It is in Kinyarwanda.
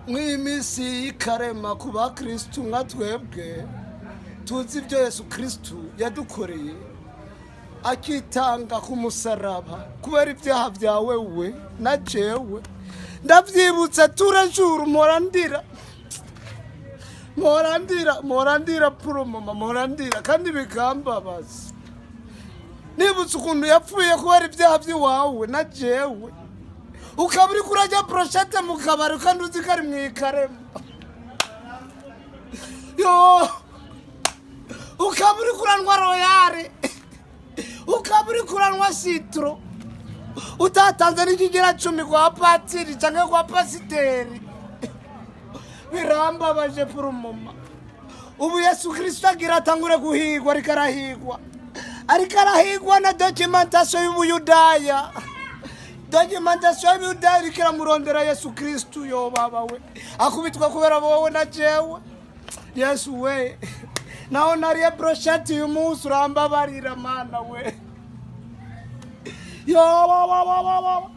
mw'imisi y'ikarema ku bakristu nka twebwe tuzi ibyo Yesu Kristu yadukoreye akitanga ku musaraba kubera ibyaha byawe we na jewe. Ndavyibutse turajura morandira puro mama morandira kandi bikambabaza. Nibutse ukuntu yapfuye kubera ibyaha by'iwawe na jewe, ukaburi kurajya brochette mu kabari kandi uzi ko ari mwikarema. Yo ukaburi kuranwa royale, ukaburi kuranwa citro, utatanze n'ikigera 10 kwa patiri cyangwa kwa pasiteri. Birambabaje puro mama. Ubu Yesu Kristo agira atangure guhigwa ariko arahigwa na documentation y'Ubuyudaya. Documentation y'Ubuyudaya ikira murondera Yesu Kristo yo baba we akubitwa kubera wowe na jewe. Yesu we naho nariye brochette y'umunsi urambabarira mana we yo baba